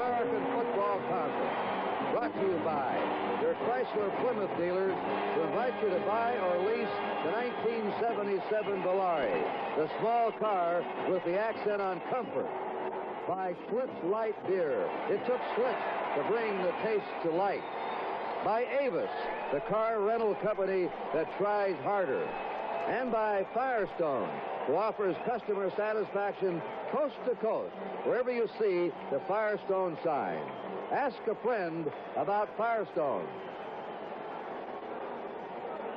American Football Conference. Brought to you by your Chrysler Plymouth dealers who invite you to buy or lease the 1977 Bleier, the small car with the accent on comfort. By Schlitz Light Beer. It took Schlitz to bring the taste to light. By Avis, the car rental company that tries harder. And by Firestone, who offers customer satisfaction coast to coast, wherever you see the Firestone sign. Ask a friend about Firestone.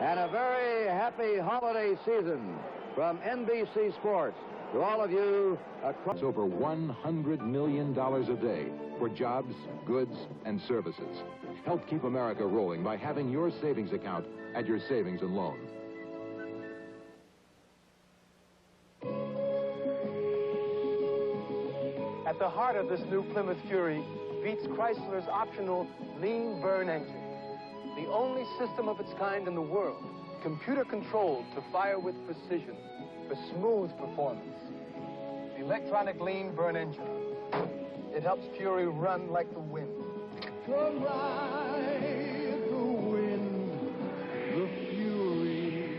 And a very happy holiday season from NBC Sports to all of you across. It's over $100 million a day for jobs, goods, and services. Help keep America rolling by having your savings account at your savings and loan. At the heart of this new Plymouth Fury beats Chrysler's optional lean burn engine, the only system of its kind in the world, computer-controlled to fire with precision for smooth performance. The electronic lean burn engine. It helps Fury run like the wind. Come ride the wind, the Fury.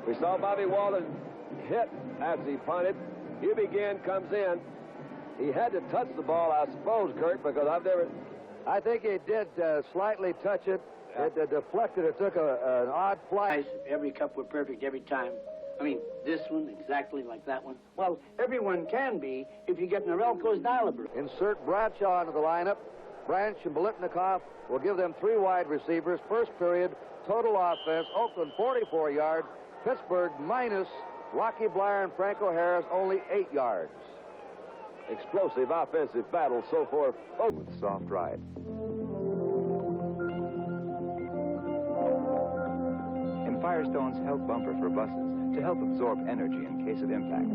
We saw Bobby Walden hit as he punted. Hubie Ginn comes in. He had to touch the ball, I suppose, Kurt, because I think he did slightly touch it. Yeah. It deflected. It took an odd flight. Every cup were perfect every time. I mean, this one exactly like that one. Well, everyone can be if you get Norelco's dial-a-brew. Insert Bradshaw into the lineup. Branch and Bolitnikoff will give them 3 wide receivers. First period, total offense. Oakland 44 yards. Pittsburgh minus. Rocky Bleier and Franco Harris only 8 yards. Explosive offensive battle so far. With soft ride. In Firestone's help bumper for buses to help absorb energy in case of impact.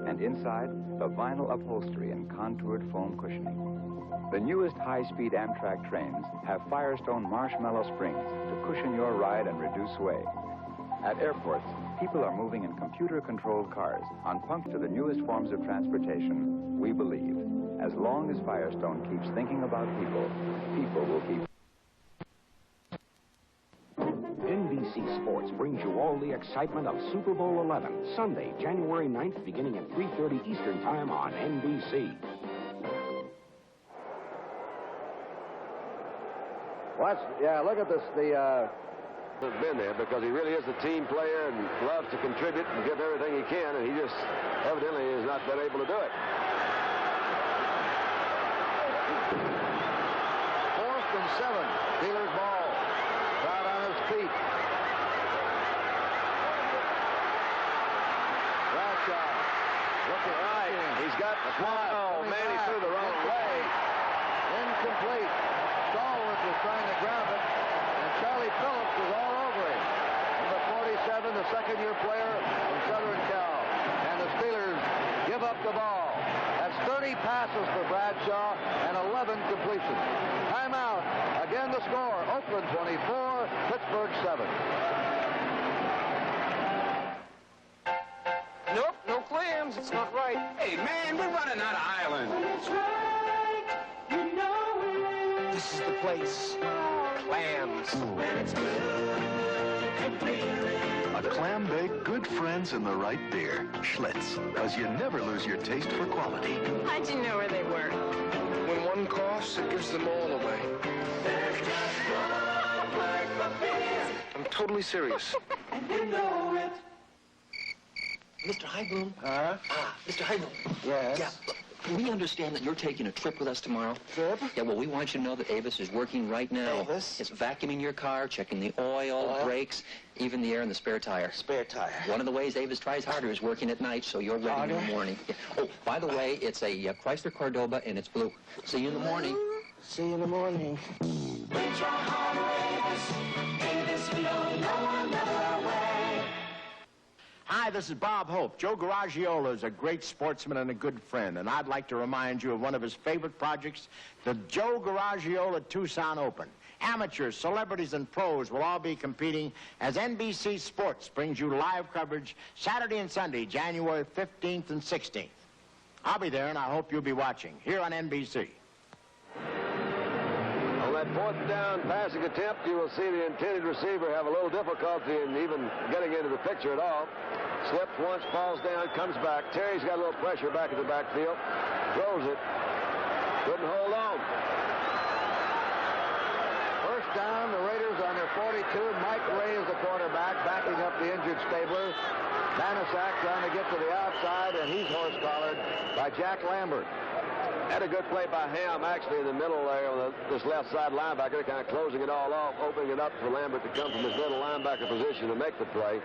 And inside, the vinyl upholstery and contoured foam cushioning. The newest high-speed Amtrak trains have Firestone marshmallow springs to cushion your ride and reduce sway. At airports, people are moving in computer-controlled cars on punk to the newest forms of transportation, we believe. As long as Firestone keeps thinking about people, people will keep. NBC Sports brings you all the excitement of Super Bowl 11, Sunday, January 9th, beginning at 3:30 Eastern Time on NBC. Look at this. Has been there because he really is a team player and loves to contribute and give everything he can, and he just evidently has not been able to do it. 4th and 7. Steelers ball. Crowd on his feet. Bradshaw looking right. He's got the fly. Oh, man, he threw the wrong way. Incomplete. Stallworth was trying to grab it, and Charlie Phillips was all over him. Number 47, the second-year player from Southern Cal. And the Steelers give up the ball. That's 30 passes for Bradshaw and 11 completions. Timeout. Again the score. Oakland 24, Pittsburgh 7. Nope, no clams. It's not right. Hey, man, we're running out of island. That's right, you know it. This is the place. Clams. When it's good and clear. A clam bake, good friends, and the right beer. Schlitz, because you never lose your taste for quality. How'd you know where they were? When one coughs, it gives them all away. There's just one place for beer. I'm totally serious. And you know it. Mr. Highboom? Huh? Mr. Highboom. Yes? Yeah, we understand that you're taking a trip with us tomorrow. Trip? Yeah, well, we want you to know that Avis is working right now. Avis? It's vacuuming your car, checking the oil, brakes, even the air in the spare tire. Spare tire. One of the ways Avis tries harder is working at night, so you're ready in the morning. Yeah. Oh, by the way, it's a Chrysler Cordoba, and it's blue. See you in the morning. See you in the morning. We try hard, Avis, we don't know another way. Hi, this is Bob Hope. Joe Garagiola is a great sportsman and a good friend, and I'd like to remind you of one of his favorite projects, the Joe Garagiola Tucson Open. Amateurs, celebrities, and pros will all be competing as NBC Sports brings you live coverage Saturday and Sunday, January 15th and 16th. I'll be there, and I hope you'll be watching here on NBC. On that 4th down passing attempt, you will see the intended receiver have a little difficulty in even getting into the picture at all. Slips once, falls down, comes back. Terry's got a little pressure back in the backfield. Throws it. Couldn't hold on. First down, the Raiders on their 42. Mike Ray is the quarterback, backing up the injured Stabler. Banaszak trying to get to the outside, and he's horse-collared by Jack Lambert. Had a good play by Ham, actually, in the middle there on this left side linebacker, kind of closing it all off, opening it up for Lambert to come from his little linebacker position to make the play.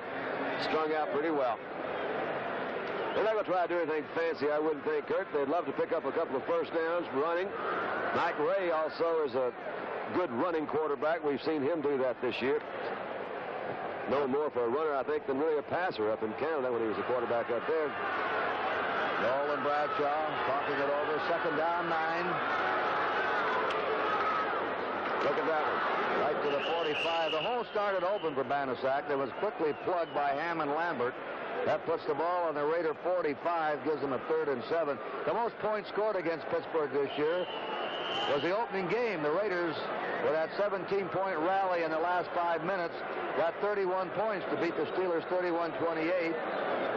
Strung out pretty well. They're not going to try to do anything fancy, I wouldn't think, Kurt. They'd love to pick up a couple of first downs running. Mike Ray also is a good running quarterback. We've seen him do that this year. No more for a runner, I think, than really a passer up in Canada when he was a quarterback up there. Nolan Bradshaw talking it over. 2nd down, 9. Look at that one. Right to the 45. The hole started open for Banaszak. That was quickly plugged by Ham and Lambert. That puts the ball on the Raider 45, gives them a 3rd and 7. The most points scored against Pittsburgh this year was the opening game. The Raiders, with that 17-point rally in the last 5 minutes, got 31 points to beat the Steelers 31-28.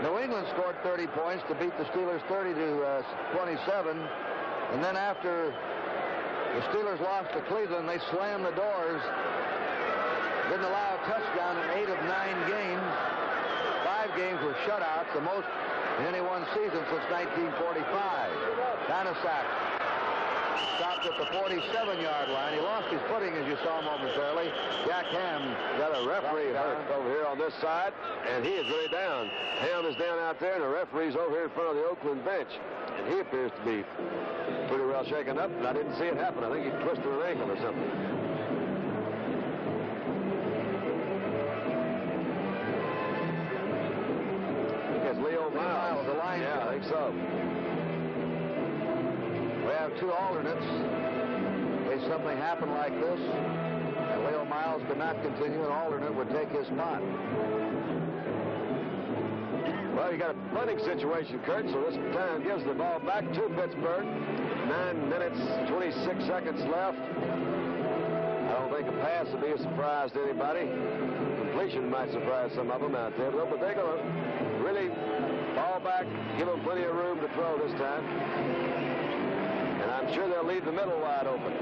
New England scored 30 points to beat the Steelers 30-27. And then after the Steelers lost to Cleveland, they slammed the doors. Didn't allow a touchdown in 8 of 9 games. 5 games were shutouts, the most in any one season since 1945. Banaszak stopped at the 47-yard line. He lost his footing, as you saw momentarily. Jack Ham got a referee hurt over here on this side, and he is really down. Ham is down out there, and the referee's over here in front of the Oakland bench. And he appears to be pretty well shaken up, and I didn't see it happen. I think he twisted an ankle or something. It's Leo Miles. The line. Yeah, I think so. We have 2 alternates in case something happened like this, and Leo Miles could not continue. An alternate would take his spot. Well, you got a punting situation, Kurt, so this time gives the ball back to Pittsburgh. 9 minutes, 26 seconds left. I don't think a pass would be a surprise to anybody. Completion might surprise some of them out there, but they're going to really ball back, give them plenty of room to throw this time. And I'm sure they'll leave the middle wide open.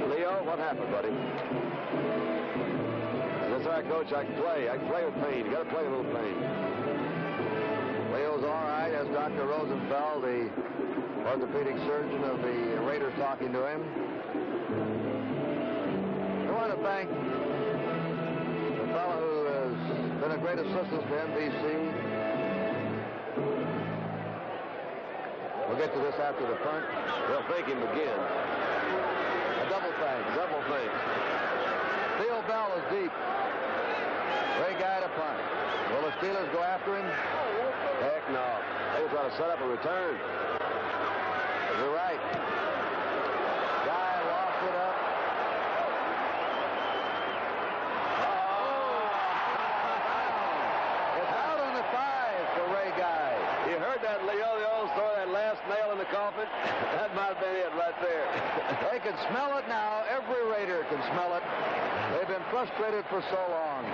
Leo, what happened, buddy? That's all right, Coach. I can play. I can play with pain. You got to play a little pain. Leo's all right, as Dr. Rosenfeld, the orthopedic surgeon of the Raiders, talking to him. I want to thank the fellow who has been a great assistance to NBC. We'll get to this after the punt. They'll thank him again. A double thanks. Double thanks. Theo Bell is deep. Great guy to punt. Will the Steelers go after him? Heck no. They were trying to set up a return. You're right. Guy lost it up. It's out on the 5 for Ray Guy. You heard that, Leo? They always throw that last nail in the coffin. That might have been it right there. They can smell it now. Every Raider can smell it. They've been frustrated for so long.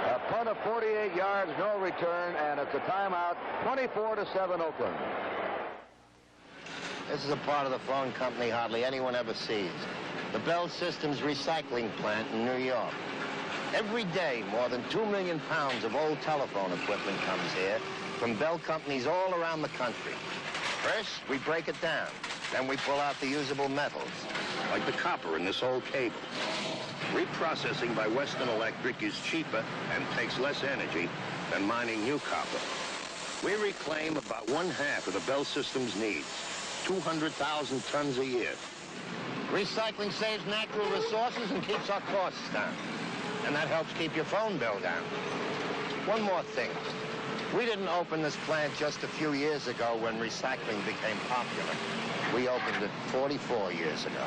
A punt of 48 yards, no return, and it's a timeout. 24-7 Oakland. This is a part of the phone company hardly anyone ever sees. The Bell Systems recycling plant in New York. Every day, more than 2 million pounds of old telephone equipment comes here from Bell companies all around the country. First, we break it down. Then we pull out the usable metals. Like the copper in this old cable. Reprocessing by Western Electric is cheaper and takes less energy than mining new copper. We reclaim about 1/2 of the Bell Systems needs, 200,000 tons a year. Recycling saves natural resources and keeps our costs down. And that helps keep your phone bill down. One more thing. We didn't open this plant just a few years ago when recycling became popular. We opened it 44 years ago.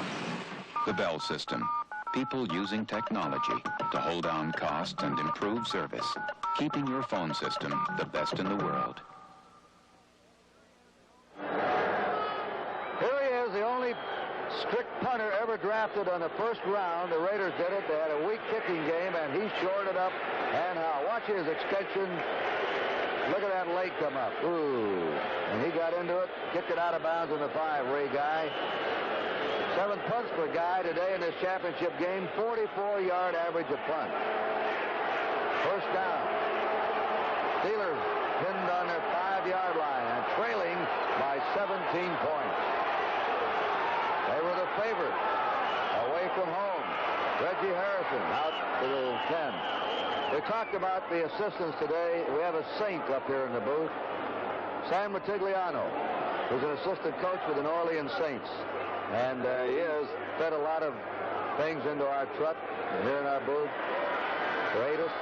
The Bell System. People using technology to hold down costs and improve service. Keeping your phone system the best in the world. was the only strict punter ever drafted on the first round. The Raiders did it. They had a weak kicking game, and he shored it up. And how? Watch his extension. Look at that leg come up. Ooh. And he got into it, kicked it out of bounds in the 5, Ray Guy. 7 punts for Guy today in this championship game. 44-yard average of punt. First down. Steelers pinned on their 5-yard line and trailing by 17 points. They were the favorite. Away from home. Reggie Harrison out to the 10. We talked about the assistants today. We have a Saint up here in the booth. Sam Ratigliano, who's an assistant coach with the New Orleans Saints. And he has fed a lot of things into our truck here in our booth. Greatest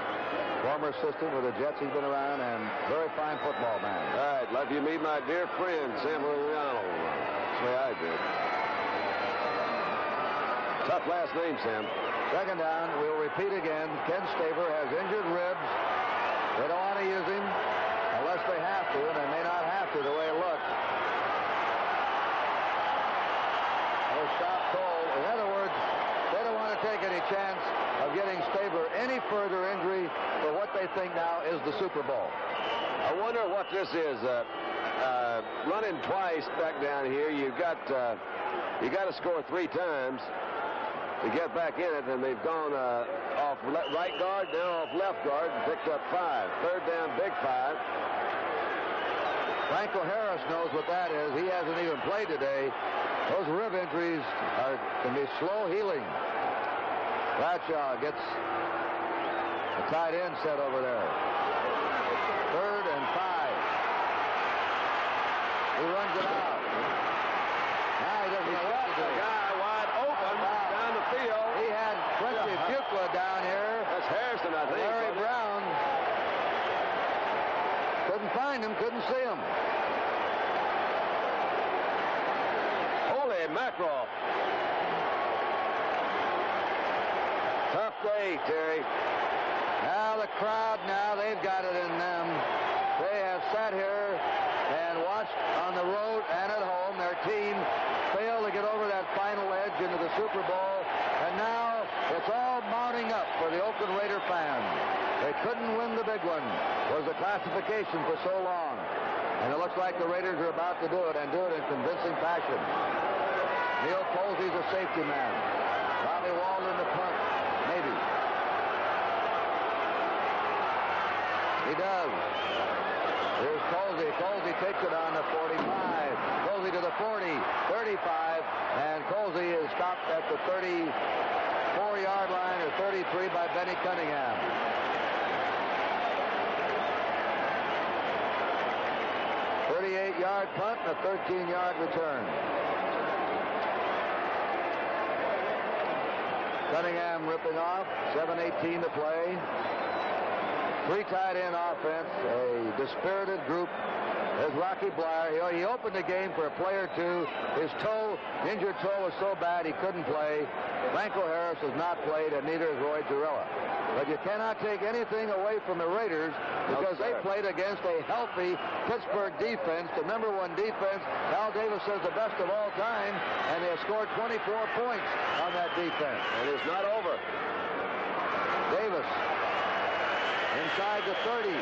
former assistant with the Jets. He's been around, and very fine football man. All right, let you meet my dear friend, Sam Ratigliano. That's the way I did. Tough last name, Sam. Second down, we'll repeat again. Ken Staver has injured ribs. They don't want to use him unless they have to, and they may not have to the way it looks. They'll stop cold. In other words, they don't want to take any chance of getting Stabler any further injury for what they think now is the Super Bowl. I wonder what this is. Running twice back down here, you got to score 3 times to get back in it, and they've gone off right guard, now off left guard, and picked up 5. Third down, big 5. Franco Harris knows what that is. He hasn't even played today. Those rib injuries can be slow healing. Bradshaw gets a tight end set over there. Third and 5. He runs it out. Now he doesn't know what to do. The guy wide open down the field. He had Quincy Fuqua down here. That's Harrison, I think. Larry Brown couldn't find him, couldn't see him. Holy mackerel. Tough day, Terry. Now the crowd, they've got it in them. They have sat here and watched on the road and at home their team fail to get over that final edge into the Super Bowl. And now it's all mounting up for the Oakland Raider fans. They couldn't win the big one. Was the classification for so long. And it looks like the Raiders are about to do it, and do it in convincing fashion. Neil Colsey's a safety man. Bobby Walden the punt. Maybe. He does. Here's Colsey. Colsey takes it on the 45. Colsey to the 40, 35, and Colsey is stopped at the 34-yard line, or 33, by Benny Cunningham. .38-yard punt and a 13-yard return. Cunningham ripping off. 7:18 to play. 3 tight end offense. A dispirited group. There's Rocky Bleier. He opened the game for a play or two. His injured toe was so bad he couldn't play. Franco Harris has not played, and neither has Roy Girella. But you cannot take anything away from the Raiders because they played against a healthy Pittsburgh defense, the #1 defense. Al Davis says the best of all time, and they have scored 24 points on that defense. And it's not over. Davis inside the 30.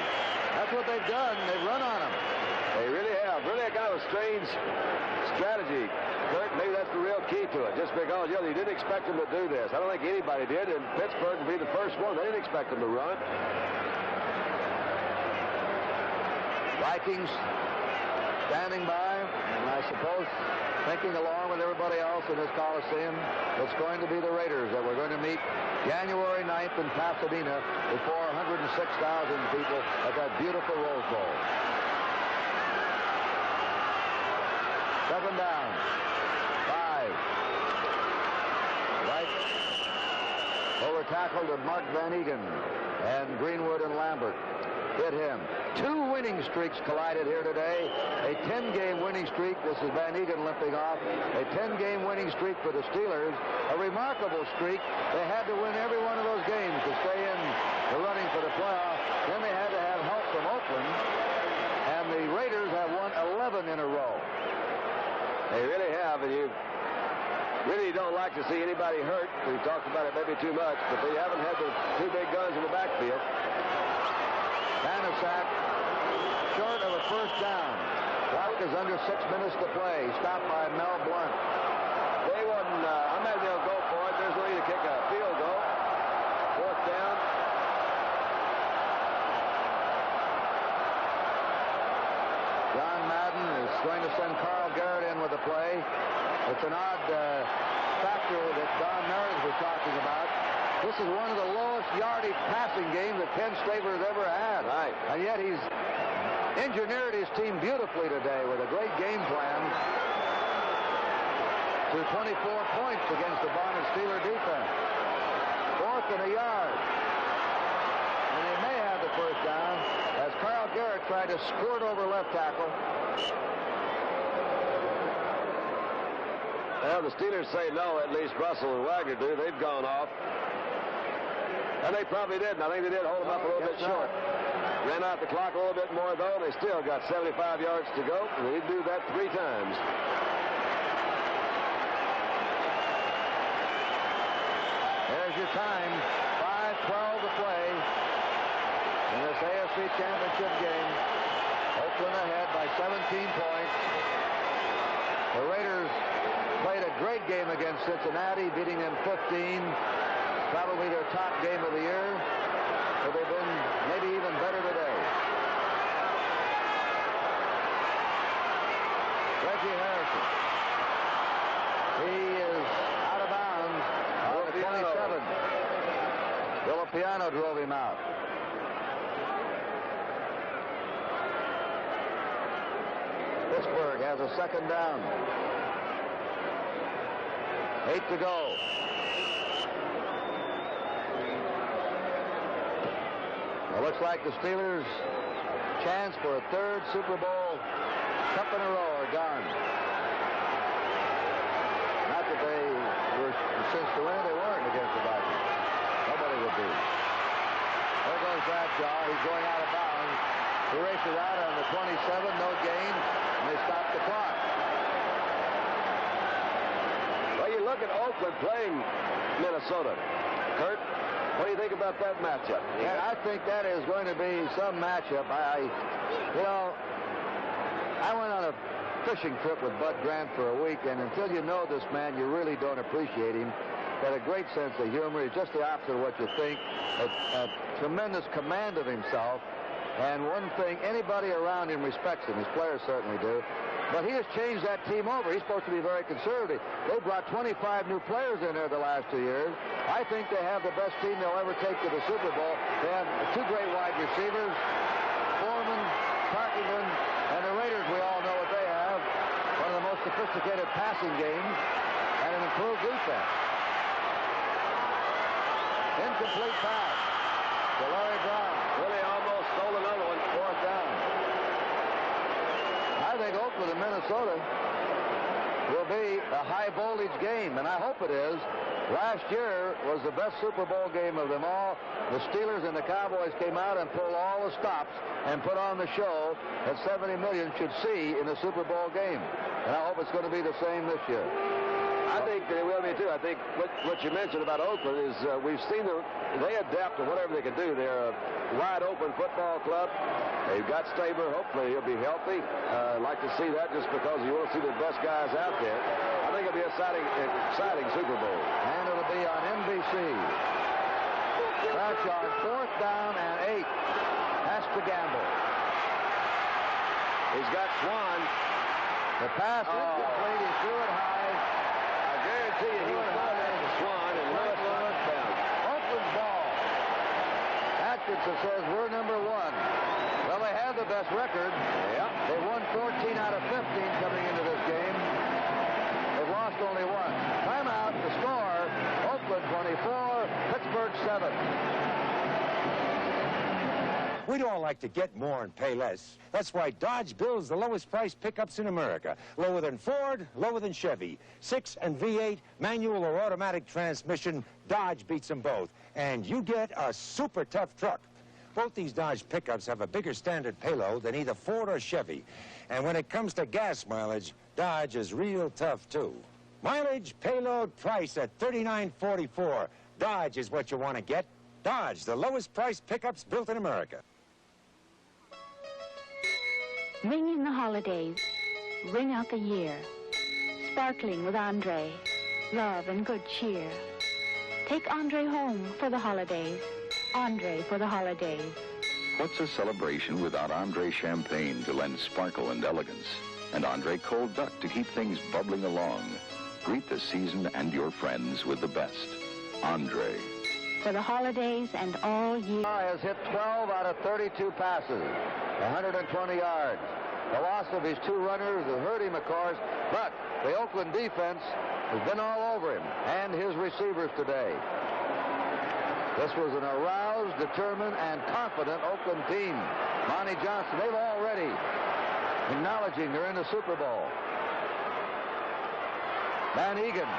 That's what they've done. They've run on him. They really have. Really kind of a strange strategy. Kurt, maybe that's the real key to it. Just because, you didn't expect them to do this. I don't think anybody did, and Pittsburgh would be the first one. They didn't expect them to run. Vikings standing by, and I suppose thinking along with everybody else in this Coliseum, it's going to be the Raiders that we're going to meet January 9th in Pasadena before 106,000 people at that beautiful Rose Bowl. Second down. 5. Right. Over tackle to Mark Van Eegen, and Greenwood and Lambert hit him. 2 winning streaks collided here today. A 10-game winning streak. This is Van Eegen limping off. A 10-game winning streak for the Steelers. A remarkable streak. They had to win every one of those games to stay in the running for the playoff. Then they had to have help from Oakland. And the Raiders have won 11 in a row. They really have, and you really don't like to see anybody hurt. We've talked about it maybe too much, but they haven't had the two big guns in the backfield. Banaszak short of a first down. Clock is under 6 minutes to play. Stopped by Mel Blunt. They wouldn't, I imagine they'll go for it. There's no need to kick a field goal. Fourth down. John Madden is going to send Carl Garrett in with the play. It's an odd factor that Don Meredith was talking about. This is one of the lowest yardage passing games that Ken Stabler has ever had. Right. And yet he's engineered his team beautifully today with a great game plan to 24 points against the Bonnet Steeler defense. 4th and a yard. And they may have the first down as Carl Garrett tried to squirt over left tackle. Well, the Steelers say no, at least Russell and Wagner do. They've gone off. And they probably did, and I think they did hold them up a little bit short. Ran out the clock a little bit more, though. They still got 75 yards to go, and they did do that 3 times. There's your time. 5:12 to play in this AFC Championship game. Oakland ahead by 17 points. The Raiders played a great game against Cincinnati, beating them 15. Probably their top game of the year. But they've been maybe even better today. Reggie Harrison. He is out of bounds on the 27. Villapiano drove him out. Pittsburgh has a second down. 8 to go. It looks like the Steelers' chance for a 3rd Super Bowl cup in a row are gone. Not that they were, since the win, they weren't against the Vikings. Nobody would be. There goes Bradshaw. He's going out of bounds. He races out on the 27, no gain, and they stop the clock. Well, you look at Oakland playing Minnesota. Kurt, what do you think about that matchup? Yeah, I think that is going to be some matchup. I went on a fishing trip with Bud Grant for a week, and until you know this man, you really don't appreciate him. He's got a great sense of humor. He's just the opposite of what you think. A tremendous command of himself. And one thing, anybody around him respects him. His players certainly do. But he has changed that team over. He's supposed to be very conservative. They brought 25 new players in there the last 2 years. I think they have the best team they'll ever take to the Super Bowl. They have 2 great wide receivers, Foreman, Parkington, and the Raiders, we all know what they have. One of the most sophisticated passing games and an improved defense. Incomplete pass to Larry Brown. Really almost stole another one. 4th down. I think Oakland and Minnesota will be a high-voltage game, and I hope it is. Last year was the best Super Bowl game of them all. The Steelers and the Cowboys came out and pulled all the stops and put on the show that 70 million should see in the Super Bowl game. And I hope it's going to be the same this year. I think they will be, too. I think what you mentioned about Oakland is we've seen they adapt to whatever they can do. They're a wide-open football club. They've got Stabler. Hopefully he'll be healthy. I'd like to see that just because you want to see the best guys out there. I think it'll be an exciting Super Bowl. And it'll be on NBC. Bradshaw, 4th down and 8. Has to gamble. He's got Swan. The pass is complete. He threw it high. I guarantee you he was going to Swan and Lewis down. Oakland's ball. Atkinson says we're number 1. Well, they have the best record. Yep. They won 14 out of 15 coming into this game. They've lost only 1. Timeout, the score, Oakland 24, Pittsburgh 7. We'd all like to get more and pay less. That's why Dodge builds the lowest price pickups in America. Lower than Ford, lower than Chevy. 6 and V8, manual or automatic transmission, Dodge beats them both. And you get a super tough truck. Both these Dodge pickups have a bigger standard payload than either Ford or Chevy. And when it comes to gas mileage, Dodge is real tough, too. Mileage, payload, price at $39.44. Dodge is what you want to get. Dodge, the lowest price pickups built in America. Ring in the holidays. Ring out the year. Sparkling with Andre. Love and good cheer. Take Andre home for the holidays. Andre for the holidays. What's a celebration without Andre champagne to lend sparkle and elegance? And Andre cold duck to keep things bubbling along. Greet the season and your friends with the best. Andre. For the holidays and all year. Has hit 12 out of 32 passes, 120 yards. The loss of his 2 runners has hurt him, of course, but the Oakland defense has been all over him and his receivers today. This was an aroused, determined, and confident Oakland team. Monty Johnson, they've already acknowledging they're in the Super Bowl. Van Egan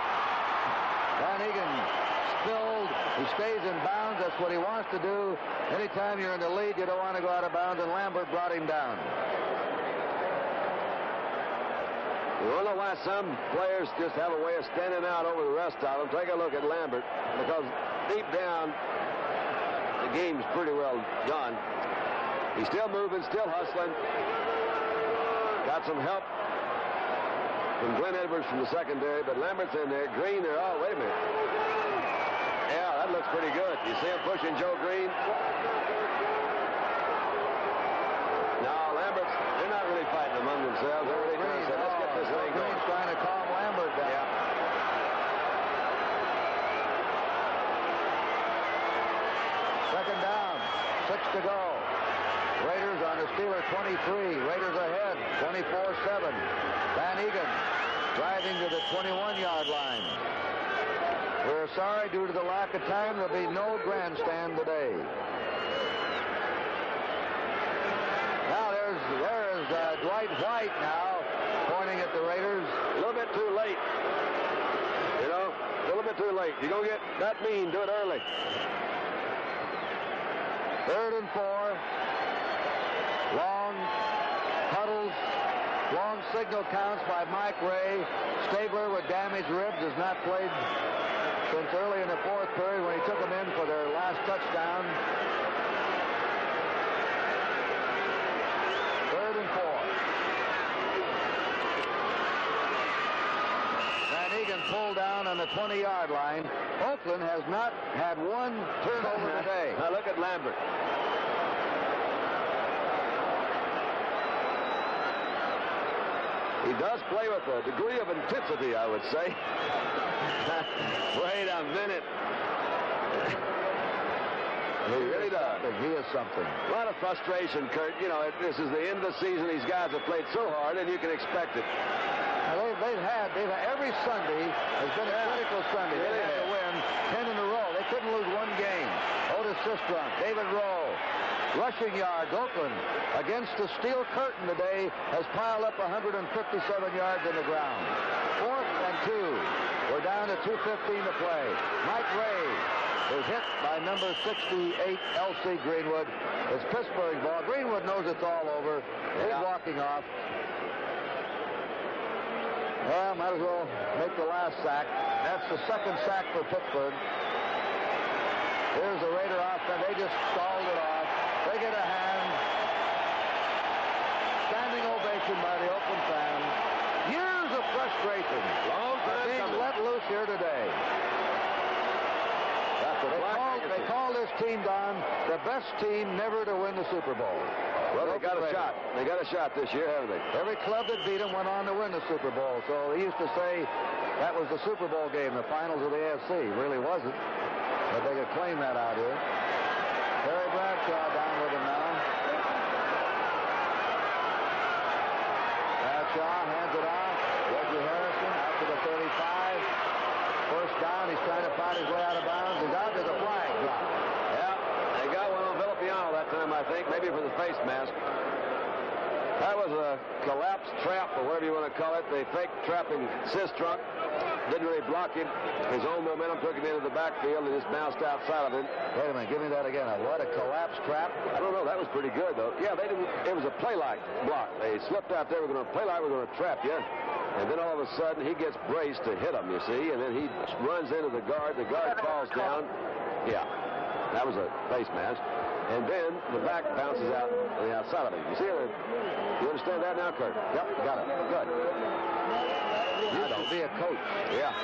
spilled. He stays in bounds. That's what he wants to do. Anytime you're in the lead, you don't want to go out of bounds, and Lambert brought him down. You wonder why some players just have a way of standing out over the rest of them. Take a look at Lambert, because deep down, the game's pretty well done. He's still moving, still hustling. Got some help from Glenn Edwards from the secondary, but Lambert's in there. Green there. Oh, wait a minute. Yeah, that looks pretty good. You see him pushing Joe Green? No, Lambert's, they're not really fighting among themselves. They're really trying to say, let's get this thing going. Green's trying to calm Lambert down. Yeah. Second down, 6 to go. Raiders on the Steeler 23. Raiders ahead, 24-7. Van Egan driving to the 21-yard line. We're sorry, due to the lack of time, there'll be no grandstand today. Now there is Dwight White now pointing at the Raiders. A little bit too late. You know, a little bit too late. You don't get that mean, do it early. 3rd and 4. Long huddles, long signal counts by Mike Ray. Stabler with damaged ribs has not played since early in the 4th period when he took them in for their last touchdown. 3rd and 4. Van Egan pulled down on the 20-yard line. Oakland has not had one turnover today. Now look at Lambert. He does play with a degree of intensity, I would say. Wait a minute. He really does. He is something. A lot of frustration, Kurt. You know, this is the end of the season. These guys have played so hard, and you can expect it. Now they've had every Sunday has been a critical Sunday. They had to win 10 in a row. They couldn't lose one game. Otis Sistrunk, David Rowe. Rushing yards, Oakland against the steel curtain today has piled up 157 yards in the ground. 4th and 2. We're down to 2:15 to play. Mike Ray is hit by number 68, L.C. Greenwood. It's Pittsburgh ball. Greenwood knows it's all over. He's walking off. Well, might as well make the last sack. That's the 2nd sack for Pittsburgh. Here's the Raider offense. They just stalled it off. They get a hand. Standing ovation by the Oakland fans. Years of frustration are being let loose here today. They call this team, Don, the best team never to win the Super Bowl. Well, they got a shot. They got a shot this year, haven't they? Every club that beat them went on to win the Super Bowl. So they used to say that was the Super Bowl game, the finals of the AFC. It really wasn't. But they could claim that out here. Terry Bradshaw down with him now. Bradshaw hands it off. Reggie Harrison out to the 35. First down. He's trying to find his way out of bounds. He's out to the flag drop. Yeah, they got one on Villapiano that time, I think. Maybe for the face mask. That was a collapsed trap, or whatever you want to call it. They faked trapping Sistrunk. Didn't really block him. His own momentum took him into the backfield and just bounced outside of him. Wait a minute, give me that again. What, a collapsed trap? I don't know. That was pretty good, though. Yeah, they didn't. It was a play-like block. They slipped out there. We're going to play like we're going to trap you. And then all of a sudden, he gets braced to hit him, you see, and then he runs into the guard. The guard falls down. Yeah, that was a face mask. And then the back bounces out on the outside of it. You see it? You understand that now, Kurt? Yep, got it. Good. You don't be a coach. Yeah.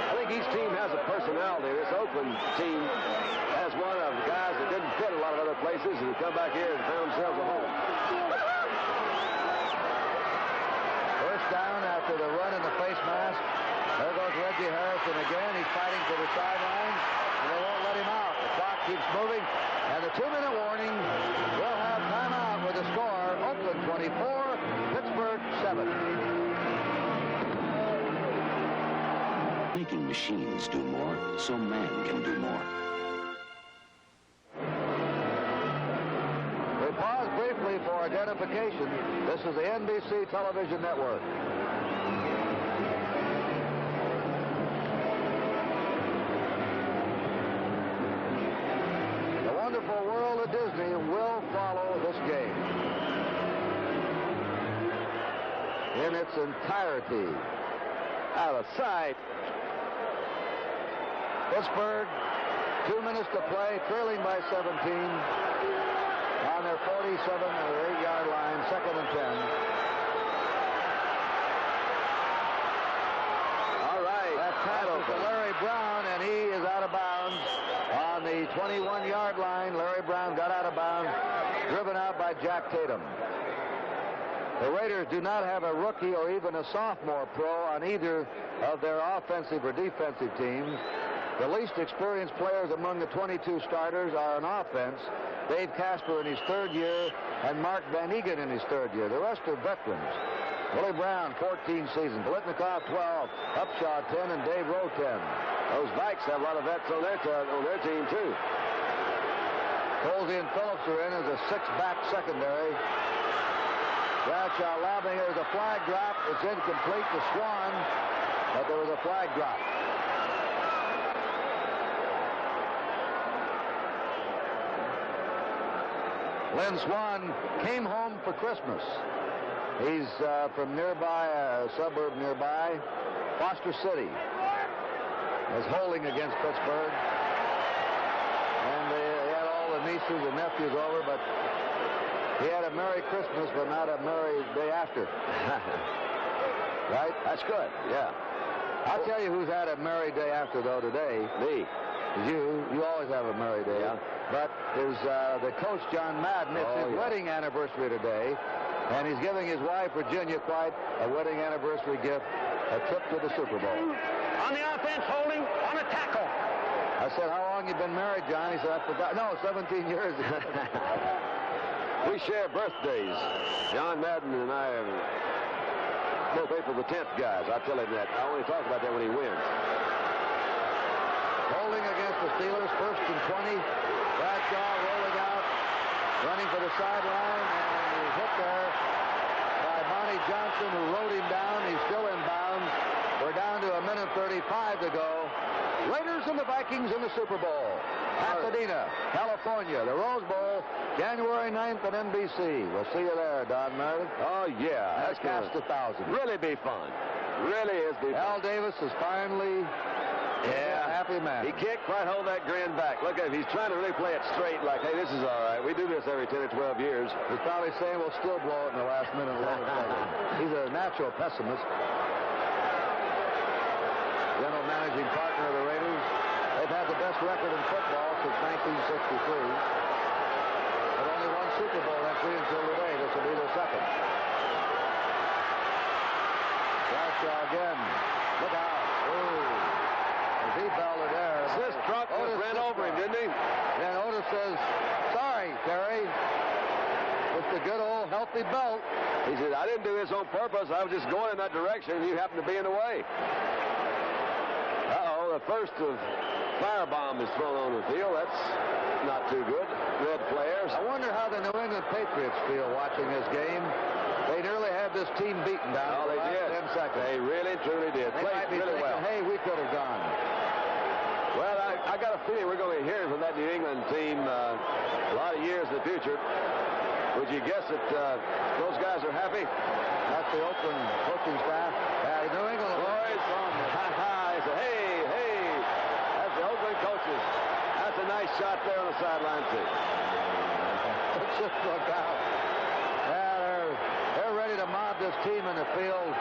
I think each team has a personality. This Oakland team has one of the guys that didn't fit a lot of other places and come back here and found themselves a home. First down after the run in the face mask. There goes Reggie Harrison again. He's fighting for the sidelines, and they won't let him out. The clock keeps moving, and the 2-minute warning will have timeout with the score. Oakland 24, Pittsburgh 7. Making machines do more, so man can do more. We pause briefly for identification. This is the NBC television network. The wonderful world of Disney will follow this game in its entirety. Out of sight. Pittsburgh, 2 minutes to play, trailing by 17 on their 47 or 8-yard line, 2nd and 10. All right. That passes to Larry Brown, and he is out of bounds on the 21-yard line. Larry Brown got out of bounds, driven out by Jack Tatum. The Raiders do not have a rookie or even a sophomore pro on either of their offensive or defensive teams. The least experienced players among the 22 starters are on offense. Dave Casper in his 3rd year and Mark Van Egan in his 3rd year. The rest are veterans. Willie Brown, 14 seasons. Blitnikoff, 12. Upshaw, 10. And Dave Rowe, 10. Those Vikes have a lot of vets on their team, too. Colsey and Phillips are in as a 6-back secondary. Bradshaw lobbing. There's a flag drop. It's incomplete to Swan, but there was a flag drop. Lynn Swan came home for Christmas. He's from nearby, a suburb nearby, Foster City. Was holding against Pittsburgh. And they had all the nieces and nephews over, but he had a Merry Christmas, but not a Merry Day After. Right? That's good, yeah. I'll tell you who's had a Merry Day After, though, today. Me. You always have a Merry Day. Yeah. But there's the coach, John Madden. It's his wedding anniversary today, and he's giving his wife, Virginia, quite a wedding anniversary gift, a trip to the Super Bowl. On the offense, holding on a tackle. I said, how long you been married, John? He said, I forgot. No, 17 years. We share birthdays. John Madden and I are both April the 10th guys. I tell him that. I only talk about that when he wins. Holding against the Steelers, 1st and 20. Bradshaw rolling out, running for the sideline, and he's hit there by Monty Johnson, who rode him down. He's still in bounds. We're down to 1:35 to go. Raiders and the Vikings in the Super Bowl. Pasadena, California, the Rose Bowl, January 9th on NBC. We'll see you there, Don Meredith. Oh, yeah. That's cast 1,000. Really be fun. Really is be fun. Al Davis is finally... Yeah, happy man. He can't quite hold that grin back. Look at him. He's trying to really play it straight like, hey, this is all right. We do this every 10 or 12 years. He's probably saying we'll still blow it in the last minute. He's a natural pessimist. General managing partner of the Raiders. They've had the best record in football since 1963. But only one Super Bowl entry until today. This will be their 2nd. Bradshaw again. Look out. Ooh. He belted there. This truck ran over him, didn't he? Then Otis says, sorry, Terry. It's the good old healthy belt. He said, I didn't do this on purpose. I was just going in that direction, and you happened to be in the way. Uh-oh, the first of firebomb is thrown on the field. That's not too good. Red flares. I wonder how the New England Patriots feel watching this game. They nearly had this team beaten down. Oh, they did. 10 seconds. They really, truly did. They might be really thinking, well. hey, we could have gone. Well, I got a feeling we're going to be hearing from that New England team a lot of years in the future. Would you guess that those guys are happy? That's the Oakland coaching staff. New England boys. He said, hey. That's the Oakland coaches. That's a nice shot there on the sideline, too. Just look out. Yeah, they're ready to mob this team in the field.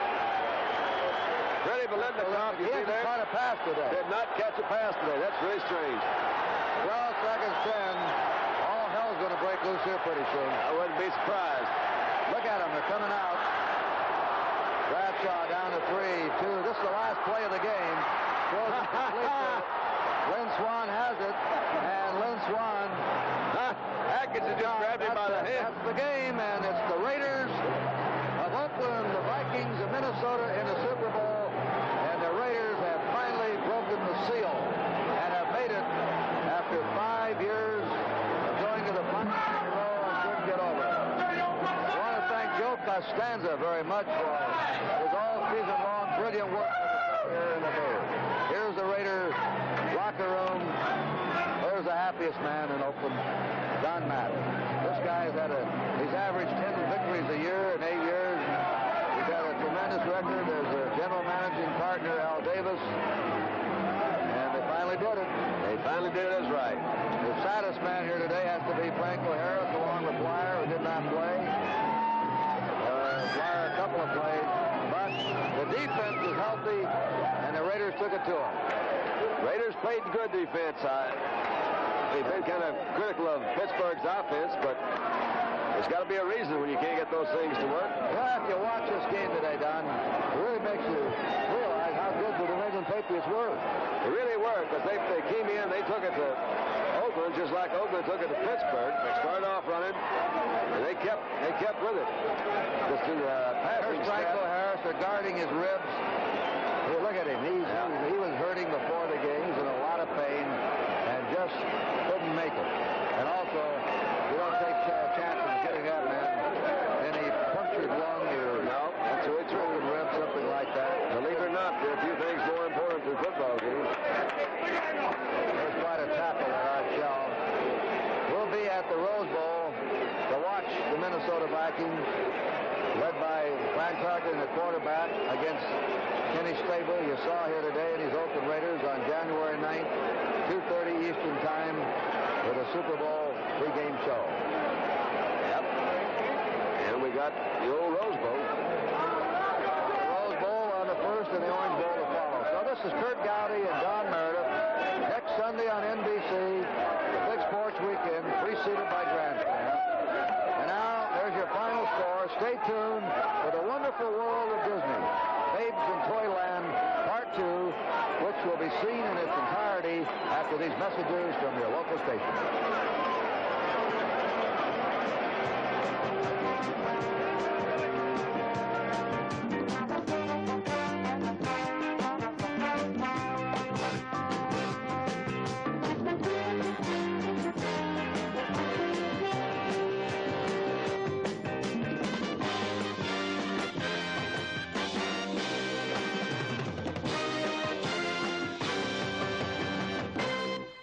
Ready to let the top. You see there? Caught a pass today. Did not catch a pass today. That's really strange. 12 seconds, 10. All hell's going to break loose here pretty soon. I wouldn't be surprised. Look at them. They're coming out. Bradshaw down to 3-2. This is the last play of the game. Throws it complete. Lynn Swan has it. And Lynn Swan. Atkinson just grabbed him by the head. That's the game, and it's the Raiders of Oakland, the Vikings of Minnesota in the Super Bowl. And the Raiders have finally broken the seal and have made it after 5 years of going to the final in a row and couldn't get over it. I want to thank Joe Costanza very much for his all-season long brilliant work here in the booth. Here's the Raiders locker room. There's the happiest man in Oakland, Don Madden. This guy's he's averaged 10 victories a year in 8 years. He's got a tremendous record. There's a general managing partner, Al Davis. And they finally did it. They finally did it. That's right. The saddest man here today has to be Franco along with Bleier, who did not play. Bleier a couple of plays. But the defense was healthy, and the Raiders took it to them. Raiders played good defense. They've been kind of critical of Pittsburgh's offense, but there's got to be a reason when you can't get those things to work. Well, if you watch this game today, Don, it really makes you realize how good the New England Patriots were. They really were, because they came in, they took it to Oakland, just like Oakland took it to Pittsburgh. They started off running, and they kept with it. Just in the passing There's Franco Harris. They're guarding his ribs. Hey, look at him. He was hurting before the game. He's in a lot of pain and just couldn't make it. And also, you don't take chances of getting that man any punctured lung or that's a broken rib, something like that. Believe it or not, there are a few things more important than football games. There's quite a tackle there, Art Shell. We'll be at the Rose Bowl to watch the Minnesota Vikings, led by Frank Tucker in the quarterback against Kenny Stabler. You saw here today in his Oakland Raiders on January 9th, 2:30 Eastern Time with a Super Bowl pregame show. Yep. And we got the old Rose Bowl. The Rose Bowl on the first and the Orange Bowl to follow. So this is Kurt Gowdy and Don Meredith. Next Sunday on NBC, the Big Sports Weekend, preceded by Grandstand. And now, there's your final score. Stay tuned for the wonderful world of Disney. Babes in Toyland, Part 2, which will be seen in its entirety after these messages from your local station.